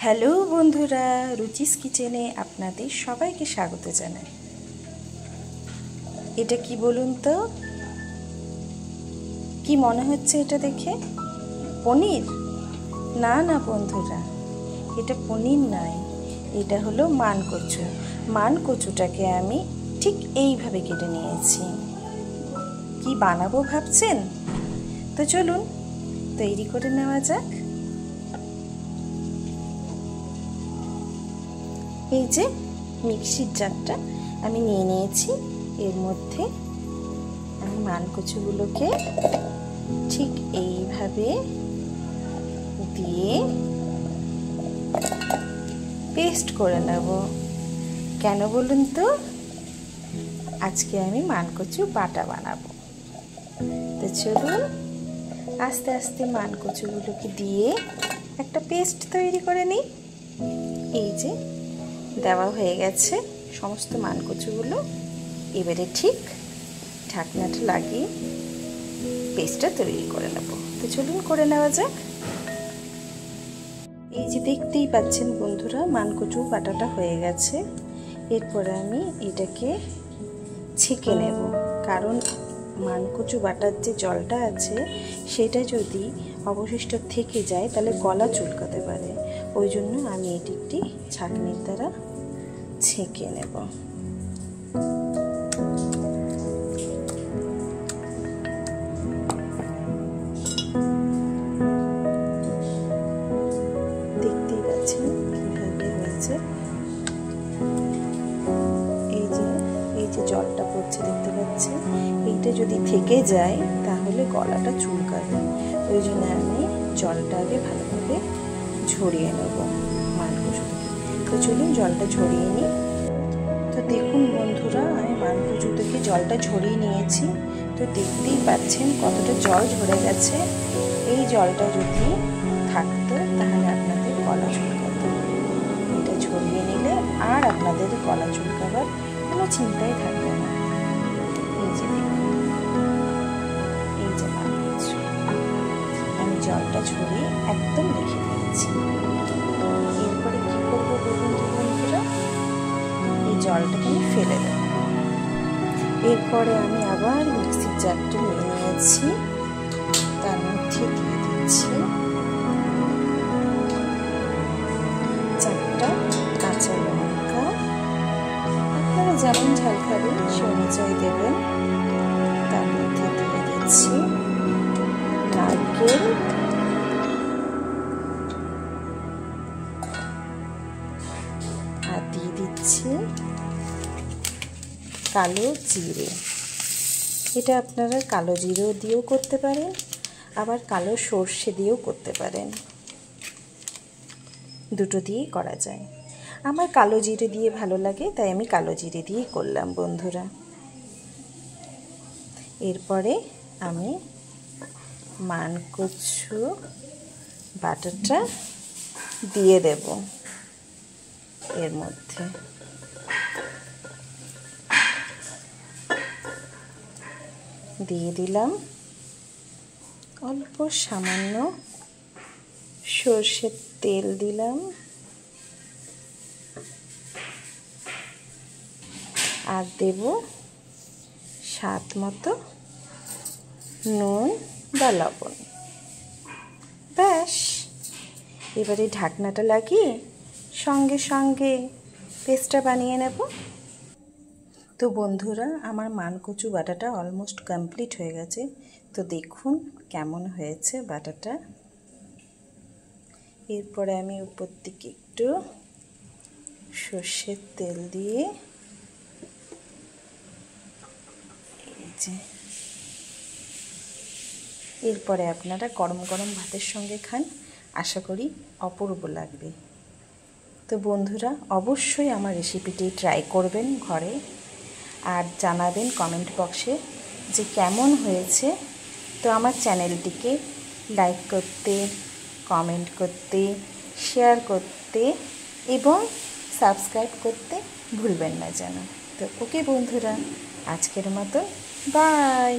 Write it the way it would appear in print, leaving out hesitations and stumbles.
Hello বন্ধুরা, রুচিস কিচেনে আপনাদের সবাইকে স্বাগত জানাই। এটা কি বলুন তো, কি মনে হচ্ছে এটা দেখে? পনির? না না বন্ধুরা, এটা পনির নয়, এটা হলো মানকচু। মানকচুটাকে আমি ঠিক এইভাবে কেটে নিয়েছি। কি বানাবো ভাবছেন? তো চলুন তৈরি করে নেওয়া যাক। এই যে মিক্সির জারটা আমি নিয়ে নিয়েছি, এর মধ্যে আমি মানকচুগুলোকে ঠিক এইভাবে দিয়ে পেস্ট করে নেব। কেন বলুন তো? আজকে আমি মানকচু বাটা বানাবো। তো চলুন আস্তে আস্তে মানকচুগুলোকে দিয়ে একটা পেস্ট তৈরি করে নিই। এই যে দেওয়া হয়ে গেছে সমস্ত মানকচুগুলো। এবারে ঠিক ঢাকনাটা লাগিয়ে পেস্টটা তৈরি করে নেব। তো চলুন করে নেওয়া যাক। এই যে দেখতেই পাচ্ছেন বন্ধুরা, মানকচু বাটাটা হয়ে গেছে। এরপরে আমি এটাকে ছেঁকে নেব, কারণ মানকচু বাটার যে জলটা আছে সেটা যদি অবশিষ্ট থেকে যায় তাহলে গলা চুলকাতে পারে। ওই জন্য আমি এটি একটি ছাঁকনির দ্বারা ছেঁকে নেব। দেখতেই পাচ্ছেন কীভাবে হয়েছে। এই যে জলটা পড়ছে দেখতে পাচ্ছেন, এইটা যদি থেকে যায় তাহলে গলাটা চুলকাবে। ওই জন্য আমি জলটা আগে ভালোভাবে ঝরিয়ে নেব মানকচু থেকে। তো চলুন জলটা ঝরিয়ে নিই। তো দেখুন বন্ধুরা, আমি মানকচু থেকে জলটা ঝরিয়ে নিয়েছি। তো দেখতেই পাচ্ছেন কতটা জল ঝরে গেছে। এই জলটা যদি থাকতো তাহলে আপনাদের গলা চুলকাতো। এটা ঝরিয়ে নিলে আর আপনাদের গলা চুলকাবার কোনো চিন্তাই থাকবে না। এই যে দেখুন, এই যে মানকচু আমি জলটা ঝরিয়ে একদম রেখে দিয়েছি। এরপরে কি করবো বলুন তো বন্ধুরা? এই জলটাকে আমি ফেলে দেব। এরপরে আমি আবার মিক্সির জারটা নিয়ে নিয়েছি, তার মধ্যে দিয়ে দিচ্ছি 4টা কাঁচা লঙ্কা। আপনারা যেমন ঝাল খাবেন সে অনুযায়ী দেবেন। তার মধ্যে দিয়ে দিচ্ছি নারকেল, আর দিয়ে দিচ্ছি কালো জিরে। এটা আপনারা কালো জিরে দিয়েও করতে পারেন, আবার কালো সর্ষে দিয়েও করতে পারেন। দুটো দিয়েই করা যায়। আমার কালো জিরে দিয়ে ভালো লাগে, তাই আমি কালো জিরে দিয়েই করলাম বন্ধুরা। এরপরে আমি মানকচু বাটাটা দিয়ে দেব এর মধ্যে। দিয়ে দিলাম অল্প সামান্য সর্ষের তেল দিলাম, আর দেব স্বাদ মতো নুন বা লবণ। ব্যাস, এবারে ঢাকনাটা লাগিয়ে সঙ্গে সঙ্গে পেস্টটা বানিয়ে নেব। তো বন্ধুরা, আমার মানকচু বাটাটা অলমোস্ট কমপ্লিট হয়ে গেছে। তো দেখুন কেমন হয়েছে বাটাটা। এরপরে আমি উপর দিকে একটু সর্ষের তেল দিয়ে, এই যে, এরপরে আপনারা গরম গরম ভাতের সঙ্গে খান, আশা করি অপূর্ব লাগবে। তো বন্ধুরা, অবশ্যই আমার রেসিপিটি ট্রাই করবেন ঘরে, আর জানাবেন কমেন্ট বক্সে যে কেমন হয়েছে। তো আমার চ্যানেলটিকে লাইক করতে, কমেন্ট করতে, শেয়ার করতে এবং সাবস্ক্রাইব করতে ভুলবেন না যেন। তো ওকে বন্ধুরা, আজকের মতো বাই।